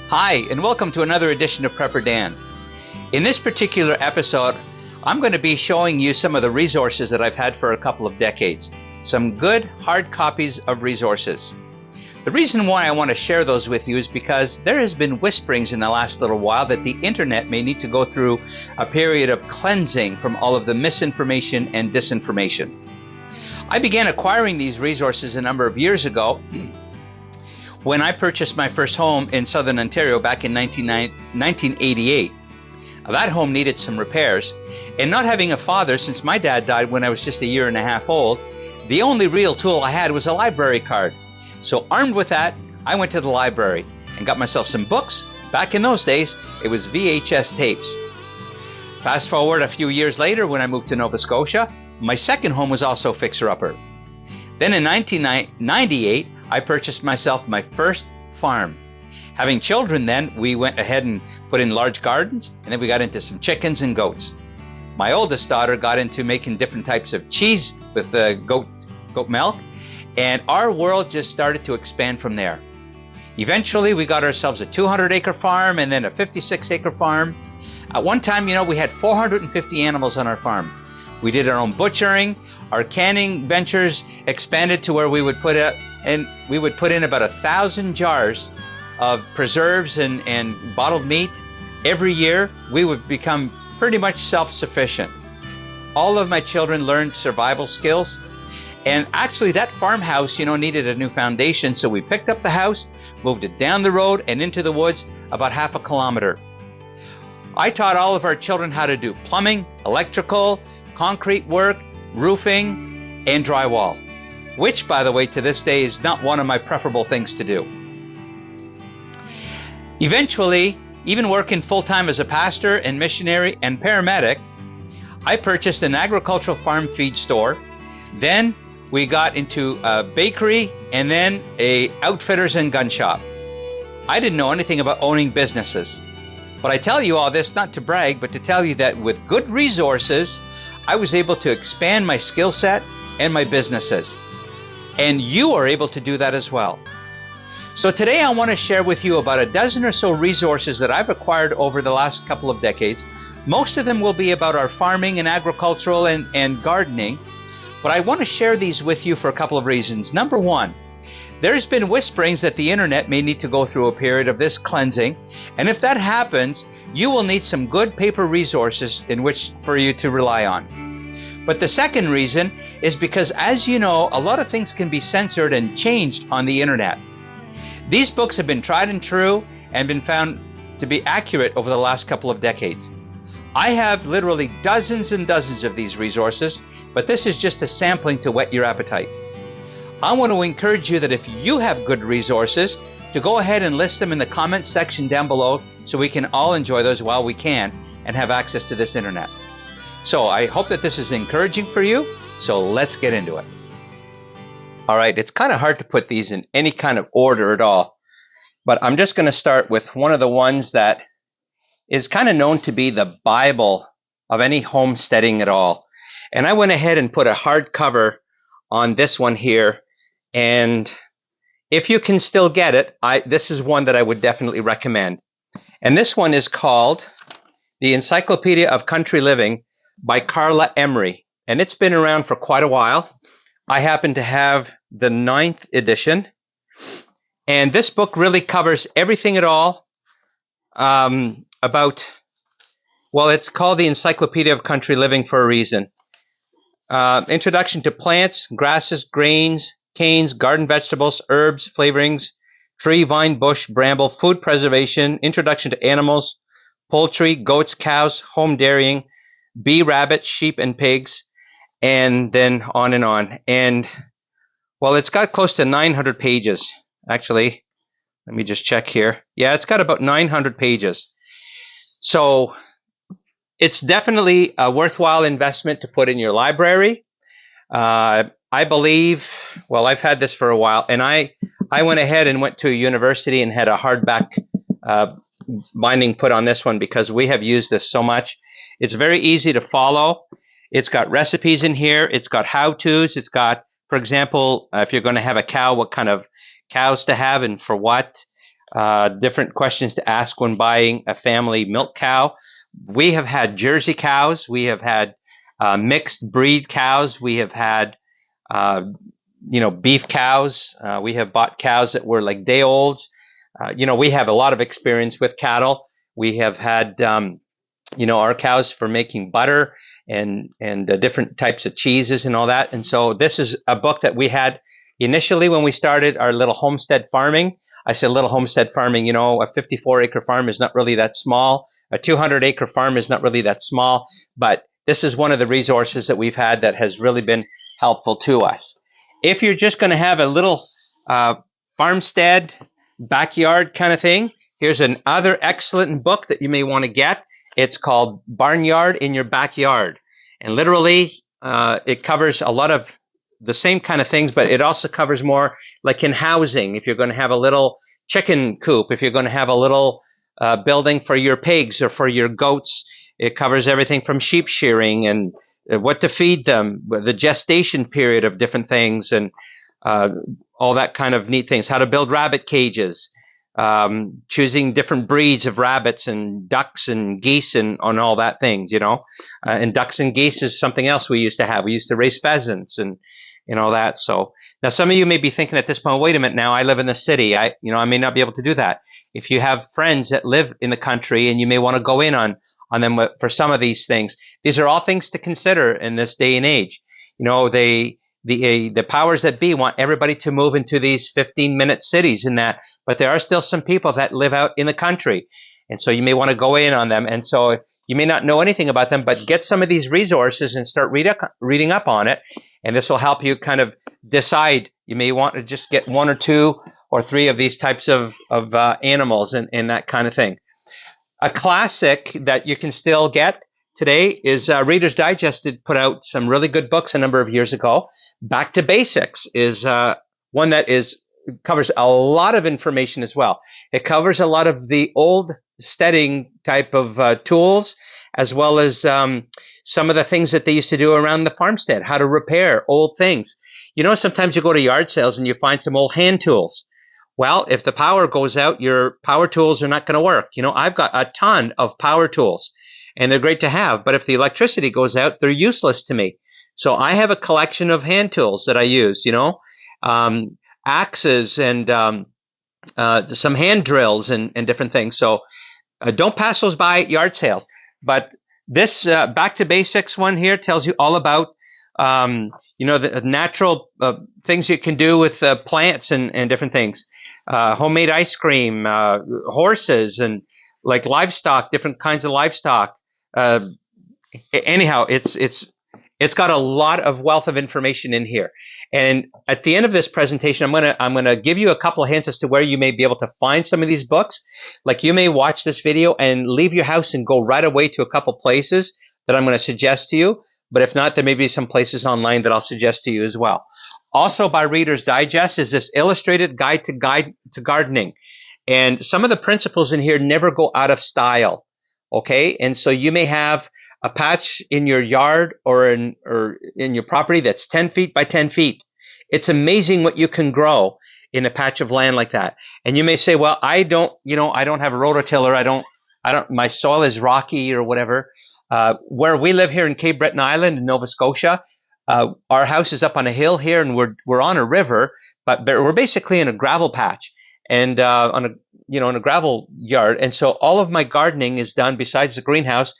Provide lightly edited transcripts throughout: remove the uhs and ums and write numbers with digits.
Hi, and welcome to another edition of Prepper Dan. In this particular episode, I'm going to be showing you some of the resources that I've had for a couple of decades. Some good hard copies of resources. The reason why I want to share those with you is because there has been whisperings in the last little while that the internet may need to go through a period of cleansing from all of the misinformation and disinformation. I began acquiring these resources a number of years ago when I purchased my first home in Southern Ontario back in 1988. That home needed some repairs, and not having a father since my dad died when I was just a year and a half old, the only real tool I had was a library card. So armed with that, I went to the library and got myself some books. Back in those days, it was VHS tapes. Fast forward a few years later when I moved to Nova Scotia, my second home was also fixer-upper. Then in 1998, I purchased myself my first farm. Having children then, we went ahead and put in large gardens, and then we got into some chickens and goats. My oldest daughter got into making different types of cheese with goat milk, and our world just started to expand from there. Eventually, we got ourselves a 200-acre farm and then a 56-acre farm. At one time, we had 450 animals on our farm. We did our own butchering. Our canning ventures expanded to where we would put in about 1,000 jars of preserves and bottled meat. Every year, we would become pretty much self-sufficient. All of my children learned survival skills. And actually, that farmhouse, needed a new foundation. So we picked up the house, moved it down the road and into the woods about half a kilometer. I taught all of our children how to do plumbing, electrical, concrete work, roofing, and drywall, which, by the way, to this day is not one of my preferable things to do. Eventually, even working full-time as a pastor and missionary and paramedic, I purchased an agricultural farm feed store. Then we got into a bakery and then a outfitters and gun shop. I didn't know anything about owning businesses. But I tell you all this not to brag, but to tell you that with good resources, I was able to expand my skill set and my businesses. And you are able to do that as well. So today I want to share with you about a dozen or so resources that I've acquired over the last couple of decades. Most of them will be about our farming and agricultural and gardening. But I want to share these with you for a couple of reasons. Number one, there's been whisperings that the internet may need to go through a period of this cleansing. And if that happens, you will need some good paper resources in which for you to rely on. But the second reason is because, as you know, a lot of things can be censored and changed on the internet. These books have been tried and true and been found to be accurate over the last couple of decades. I have literally dozens and dozens of these resources, but this is just a sampling to whet your appetite. I want to encourage you that if you have good resources, to go ahead and list them in the comments section down below so we can all enjoy those while we can and have access to this internet. So I hope that this is encouraging for you, so let's get into it. All right, it's kind of hard to put these in any kind of order at all, but I'm just going to start with one of the ones that is kind of known to be the Bible of any homesteading at all. And I went ahead and put a hardcover on this one here, and if you can still get it, this is one that I would definitely recommend. And this one is called The Encyclopedia of Country Living by Carla, Emery. And it's been around for quite a while. I happen to have the 9th edition. And this book really covers everything at all about, well, it's called The Encyclopedia of Country Living for a reason. Introduction to plants, grasses, grains, canes, garden vegetables, herbs, flavorings, tree, vine, bush, bramble, food preservation, introduction to animals, poultry, goats, cows, home dairying, bee, rabbits, sheep, and pigs, and then on and on. And, well, it's got close to 900 pages, actually. Let me just check here. Yeah, it's got about 900 pages. So it's definitely a worthwhile investment to put in your library. I believe, well, I've had this for a while, and I went ahead and went to a university and had a hardback binding put on this one because we have used this so much. It's very easy to follow. It's got recipes in here. It's got how-tos. It's got, for example, if you're going to have a cow, what kind of cows to have and for what. different questions to ask when buying a family milk cow. We have had Jersey cows. We have had mixed breed cows. We have had, beef cows. We have bought cows that were like day olds. We have a lot of experience with cattle. We have had, our cows for making butter and different types of cheeses and all that. And so this is a book that we had initially when we started our little homestead farming. I said little homestead farming, a 54-acre farm is not really that small. A 200-acre farm is not really that small. But this is one of the resources that we've had that has really been helpful to us. If you're just going to have a little farmstead, backyard kind of thing, here's another excellent book that you may want to get. It's called Barnyard in Your Backyard. And literally, it covers a lot of the same kind of things, but it also covers more like in housing. If you're going to have a little chicken coop, if you're going to have a little building for your pigs or for your goats, it covers everything from sheep shearing and what to feed them, the gestation period of different things, and all that kind of neat things. How to build rabbit cages, choosing different breeds of rabbits and ducks and geese and on all that things, and ducks and geese is something else we used to have. We used to raise pheasants and all that. So now some of you may be thinking at this point, wait a minute, now I live in the city. I may not be able to do that. If you have friends that live in the country and you may want to go in on them for some of these things, these are all things to consider in this day and age. The powers that be want everybody to move into these 15-minute cities and that, but there are still some people that live out in the country. And so you may want to go in on them. And so you may not know anything about them, but get some of these resources and start reading up on it. And this will help you kind of decide. You may want to just get 1 or 2 or 3 of these types of animals and that kind of thing. A classic that you can still get today is Reader's Digest did put out some really good books a number of years ago. Back to Basics is one that covers a lot of information as well. It covers a lot of the old steading type of tools, as well as some of the things that they used to do around the farmstead, how to repair old things. Sometimes you go to yard sales and you find some old hand tools. Well, if the power goes out, your power tools are not going to work. I've got a ton of power tools, and they're great to have. But if the electricity goes out, they're useless to me. So I have a collection of hand tools that I use, axes and some hand drills and different things. So don't pass those by at yard sales. But this Back to Basics one here tells you all about, the natural things you can do with plants and different things. Homemade ice cream, horses, and like livestock, different kinds of livestock. Anyhow, it's got a lot of wealth of information in here. And at the end of this presentation, I'm gonna give you a couple of hints as to where you may be able to find some of these books. Like you may watch this video and leave your house and go right away to a couple places that I'm going to suggest to you. But if not, there may be some places online that I'll suggest to you as well. Also by Reader's Digest is this illustrated guide to gardening. And some of the principles in here never go out of style. Okay, and so you may have a patch in your yard or in your property that's 10 feet by 10 feet. It's amazing what you can grow in a patch of land like that. And you may say, well, I don't have a rototiller. My soil is rocky or whatever. Where we live here in Cape Breton Island in Nova Scotia, our house is up on a hill here, and we're on a river, but we're basically in a gravel patch and in a gravel yard. And so all of my gardening is done, besides the greenhouse,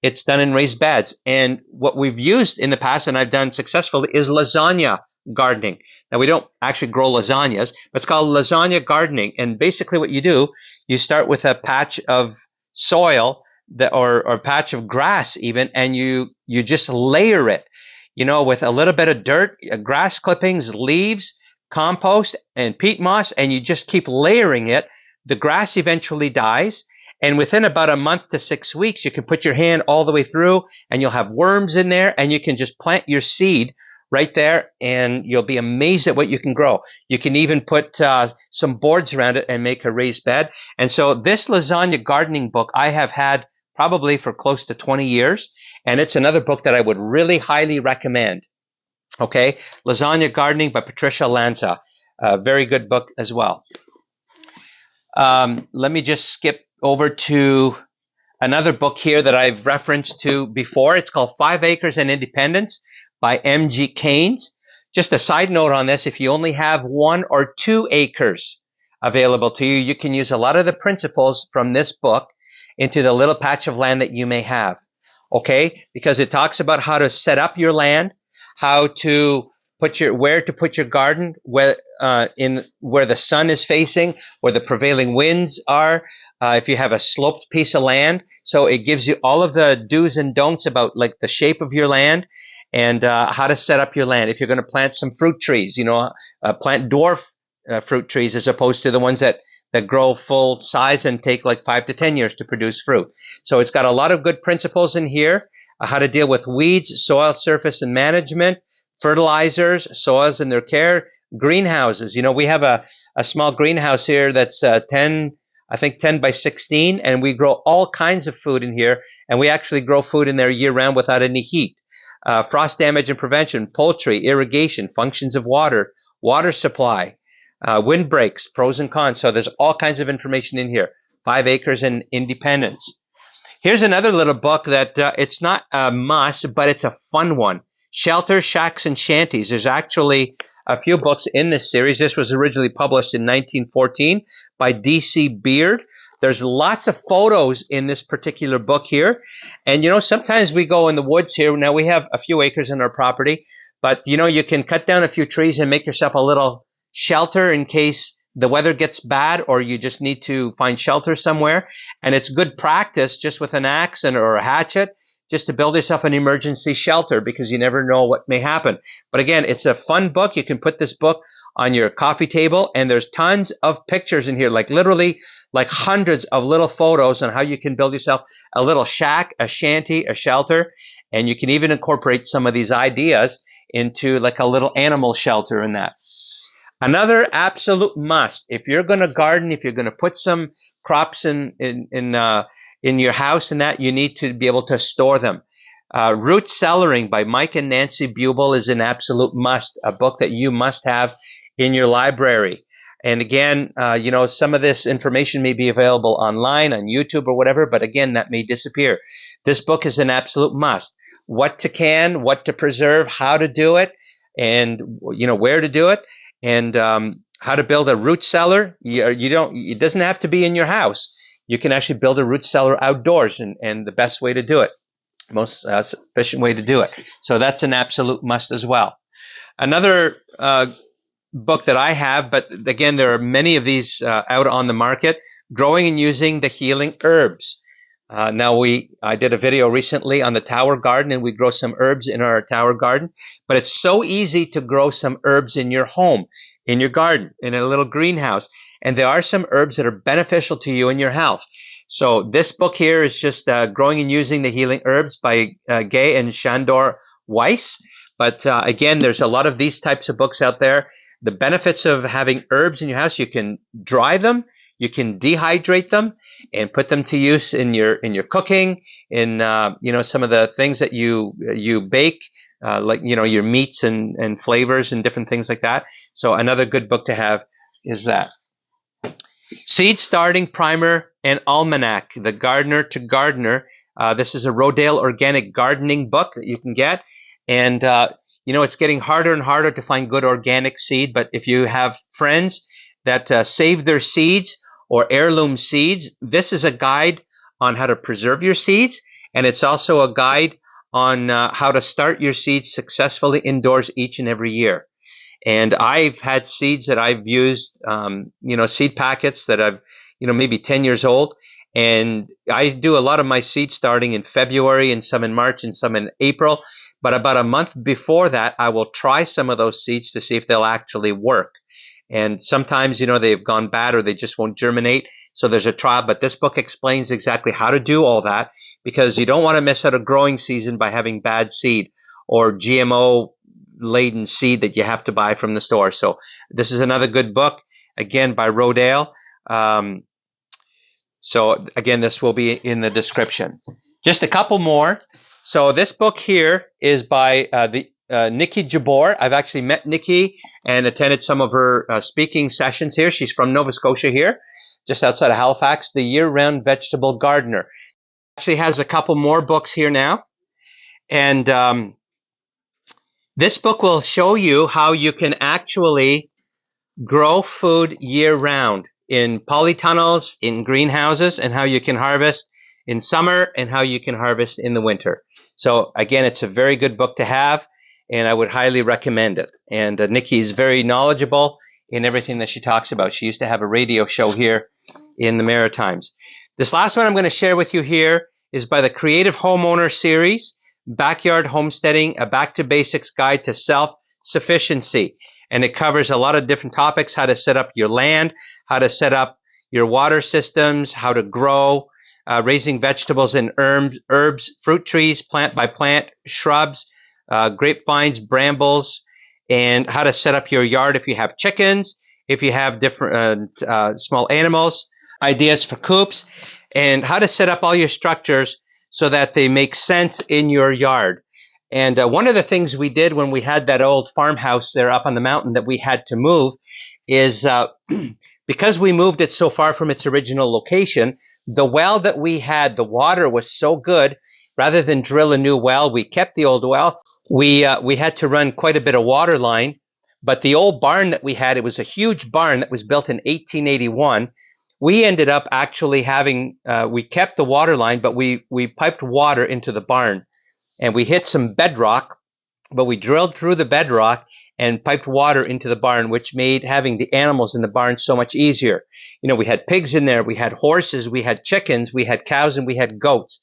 it's done in raised beds. And what we've used in the past, and I've done successfully, is lasagna gardening. Now, we don't actually grow lasagnas, but it's called lasagna gardening. And basically what you do, you start with a patch of soil or a patch of grass even, and you just layer it, with a little bit of dirt, grass clippings, leaves, compost, and peat moss, and you just keep layering it. The grass eventually dies. And within about a month to 6 weeks, you can put your hand all the way through and you'll have worms in there, and you can just plant your seed right there and you'll be amazed at what you can grow. You can even put some boards around it and make a raised bed. And so this lasagna gardening book I have had probably for close to 20 years. And it's another book that I would really highly recommend. Okay, Lasagna Gardening by Patricia Lanza. A very good book as well. Let me just skip over to another book here that I've referenced to before. It's called 5 Acres and Independence by M.G. Kains. Just a side note on this, if you only have 1 or 2 acres available to you, you can use a lot of the principles from this book into the little patch of land that you may have. Okay? Because it talks about how to set up your land, how to where to put your garden, where the sun is facing, where the prevailing winds are, if you have a sloped piece of land. So it gives you all of the do's and don'ts about like the shape of your land and how to set up your land. If you're going to plant some fruit trees, plant dwarf fruit trees as opposed to the ones that grow full size and take like 5 to 10 years to produce fruit. So it's got a lot of good principles in here, how to deal with weeds, soil surface and management, fertilizers, soils and their care, greenhouses. We have a small greenhouse here that's 10 by 16, and we grow all kinds of food in here, and we actually grow food in there year-round without any heat. Frost damage and prevention, poultry, irrigation, functions of water, water supply, windbreaks, pros and cons. So there's all kinds of information in here. 5 Acres and Independence. Here's another little book that it's not a must, but it's a fun one. Shelter, Shacks, and Shanties. There's actually a few books in this series. This was originally published in 1914 by D.C. Beard. There's lots of photos in this particular book here. And, sometimes we go in the woods here. Now, we have a few acres in our property, but, you can cut down a few trees and make yourself a little shelter in case the weather gets bad or you just need to find shelter somewhere. And it's good practice just with an axe or a hatchet just to build yourself an emergency shelter because you never know what may happen. But again, it's a fun book. You can put this book on your coffee table, and there's tons of pictures in here, like literally like hundreds of little photos on how you can build yourself a little shack, a shanty, a shelter, and you can even incorporate some of these ideas into like a little animal shelter in that. Another absolute must, if you're going to garden, if you're going to put some crops in your house and that, you need to be able to store them. Root Cellaring by Mike and Nancy Bubel is an absolute must, a book that you must have in your library. And again, some of this information may be available online on YouTube or whatever, but again, that may disappear. This book is an absolute must. What to can, what to preserve, how to do it, and where to do it, and how to build a root cellar. It doesn't have to be in your house. You can actually build a root cellar outdoors, and the best way to do it, most efficient way to do it. So that's an absolute must as well. Another book that I have, but again, there are many of these out on the market, Growing and Using the Healing Herbs. I did a video recently on the tower garden, and we grow some herbs in our tower garden, but it's so easy to grow some herbs in your home, in your garden, in a little greenhouse. And there are some herbs that are beneficial to you and your health. So this book here is just Growing and Using the Healing Herbs by Gail and Shandor Weiss. But again, there's a lot of these types of books out there. The benefits of having herbs in your house, you can dry them, you can dehydrate them, and put them to use in your cooking, in some of the things that you bake, like your meats and flavors and different things like that. So another good book to have is that. Seed Starting Primer and Almanac, The Gardener to Gardener. This is a Rodale organic gardening book that you can get. And, it's getting harder and harder to find good organic seed. But if you have friends that save their seeds or heirloom seeds, this is a guide on how to preserve your seeds. And it's also a guide on how to start your seeds successfully indoors each and every year. And I've had seeds that I've used, seed packets that I've, maybe 10 years old. And I do a lot of my seed starting in February and some in March and some in April. But about a month before that, I will try some of those seeds to see if they'll actually work. And sometimes, they've gone bad or they just won't germinate. So there's a trial. But this book explains exactly how to do all that, because you don't want to miss out a growing season by having bad seed or GMO laden seed that you have to buy from the store. So this is another good book, again, by Rodale. So again, this will be in the description. Just a couple more. So this book here is by Nikki Jabor. I've actually met Nikki and attended some of her speaking sessions here. She's from Nova Scotia here. just outside of Halifax, the Yearround Vegetable Gardener. Actually has a couple more books here now. And this book will show you how you can actually grow food year-round in polytunnels, in greenhouses, and how you can harvest in summer and how you can harvest in the winter. So again, it's a very good book to have, and I would highly recommend it. And Nikki is very knowledgeable in everything that she talks about. She used to have a radio show here in the Maritimes. This last one I'm going to share with you here is by the Creative Homeowner Series, Backyard Homesteading, a Back to Basics Guide to Self-Sufficiency. And it covers a lot of different topics: how to set up your land, how to set up your water systems, how to grow, raising vegetables and herbs, fruit trees, plant by plant, shrubs, grapevines, brambles, and how to set up your yard if you have chickens, if you have different small animals, ideas for coops, and how to set up all your structures so that they make sense in your yard. And one of the things we did when we had that old farmhouse there up on the mountain that we had to move is because we moved it so far from its original location, the well that we had, the water was so good, rather than drill a new well, we kept the old well. We had to run quite a bit of water line, but the old barn that we had, it was a huge barn that was built in 1881. We ended up actually having, we kept the water line, but we piped water into the barn. And we hit some bedrock, but we drilled through the bedrock and piped water into the barn, which made having the animals in the barn so much easier. You know, we had pigs in there, we had horses, we had chickens, we had cows, and we had goats.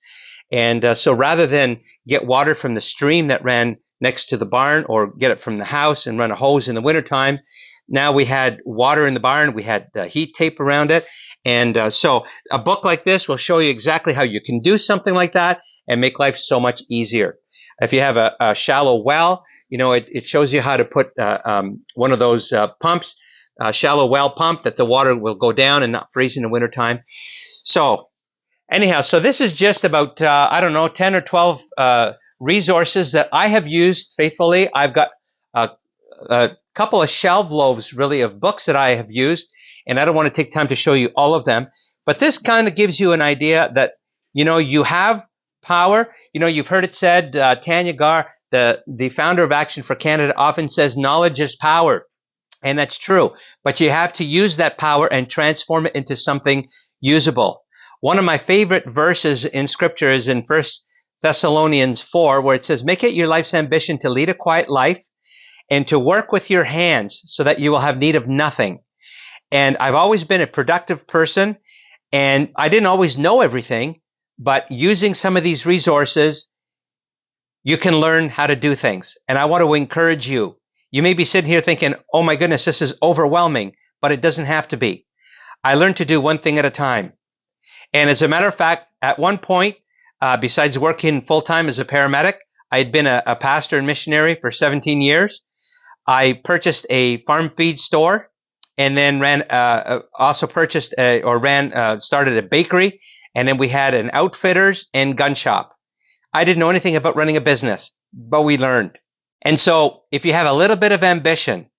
And so rather than get water from the stream that ran next to the barn or get it from the house and run a hose in the wintertime, now we had water in the barn, we had heat tape around it. And so a book like this will show you exactly how you can do something like that and make life so much easier. If you have a shallow well, you know, it shows you how to put one of those pumps, a shallow well pump, that the water will go down and not freeze in the wintertime. So anyhow, so this is just about, 10 or 12 resources that I have used faithfully. I've got a couple of shelf loaves, really, of books that I have used, and I don't want to take time to show you all of them. But this kind of gives you an idea that, you know, you have power. You know, you've heard it said, Tanya Gar, the founder of Action for Canada, often says knowledge is power. And that's true. But you have to use that power and transform it into something usable. One of my favorite verses in Scripture is in 1 Thessalonians 4, where it says, "Make it your life's ambition to lead a quiet life and to work with your hands so that you will have need of nothing." And I've always been a productive person, and I didn't always know everything, but using some of these resources, you can learn how to do things. And I want to encourage you. You may be sitting here thinking, oh my goodness, this is overwhelming, but it doesn't have to be. I learned to do one thing at a time. And as a matter of fact, at one point, besides working full-time as a paramedic, I had been a pastor and missionary for 17 years. I purchased a farm feed store, and then started a bakery, and then we had an outfitters and gun shop. I didn't know anything about running a business, but we learned. And so if you have a little bit of ambition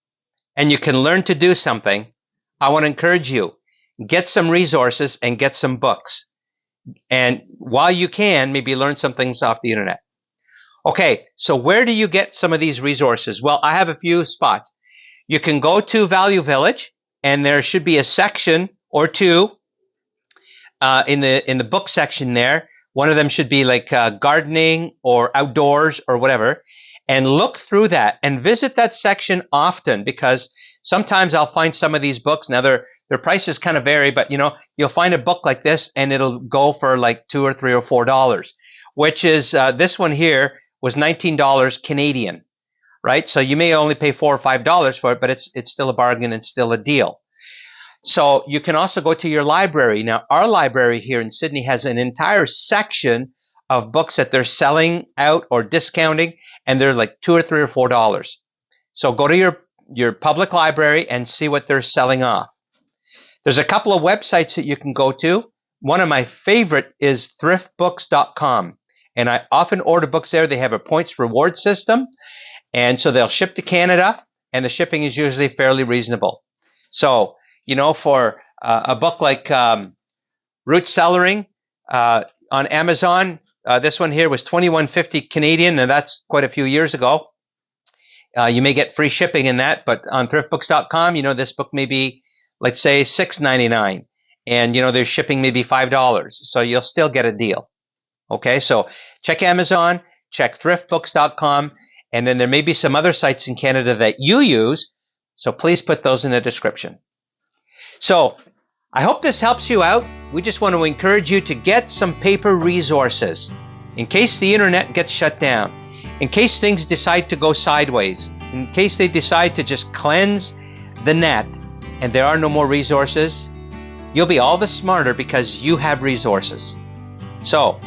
and you can learn to do something, I want to encourage you, get some resources and get some books. And while you can, maybe learn some things off the internet. Okay, so where do you get some of these resources? Well, I have a few spots. You can go to Value Village, and there should be a section or two in the book section there. One of them should be like gardening or outdoors or whatever. And look through that and visit that section often, because sometimes I'll find some of these books. Now their prices kind of vary, but you know, you'll find a book like this and it'll go for like $2 or $3 or $4, which is this one here was $19 Canadian. Right? So you may only pay $4 or $5 for it, but it's still a bargain and still a deal. So you can also go to your library. Now, our library here in Sydney has an entire section of books that they're selling out or discounting, and they're like $2 or $3 or $4. So go to your public library and see what they're selling off. There's a couple of websites that you can go to. One of my favorite is thriftbooks.com, and I often order books there. They have a points reward system. And so they'll ship to Canada, and the shipping is usually fairly reasonable. So, you know, for a book like Root Cellaring on Amazon. This one here was $21.50 Canadian, and that's quite a few years ago. You may get free shipping in that, but on thriftbooks.com, this book may be, let's say, $6.99, and there's shipping maybe $5, so you'll still get a deal. Okay, so check Amazon, check thriftbooks.com, and then there may be some other sites in Canada that you use, so please put those in the description. So I hope this helps you out. We just want to encourage you to get some paper resources in case the internet gets shut down, in case things decide to go sideways, in case they decide to just cleanse the net and there are no more resources. You'll be all the smarter because you have resources. So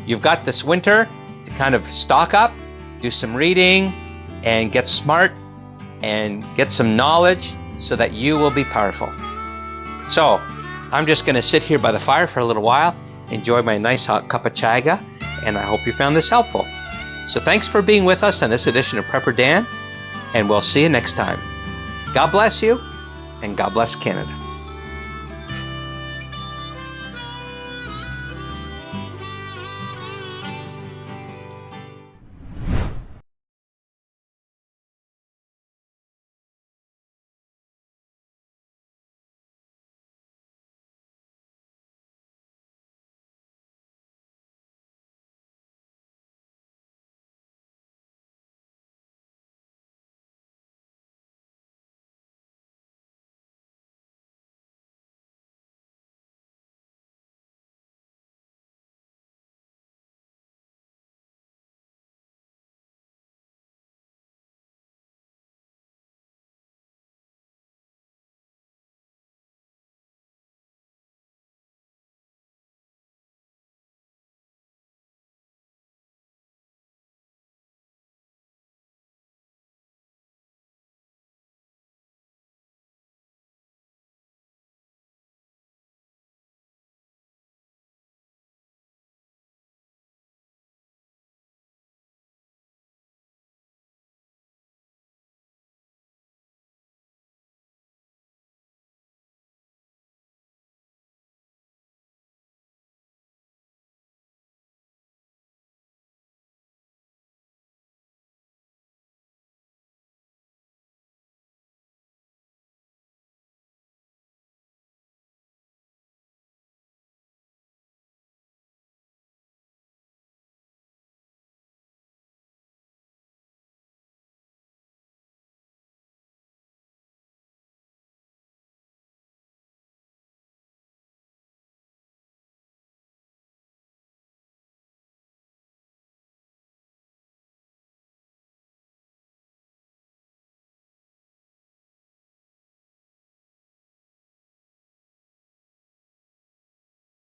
you've got this winter to kind of stock up, do some reading, and get smart and get some knowledge so that you will be powerful. So I'm just going to sit here by the fire for a little while, enjoy my nice hot cup of chaga, and I hope you found this helpful. So thanks for being with us on this edition of Prepper Dan, and we'll see you next time. God bless you, and God bless Canada.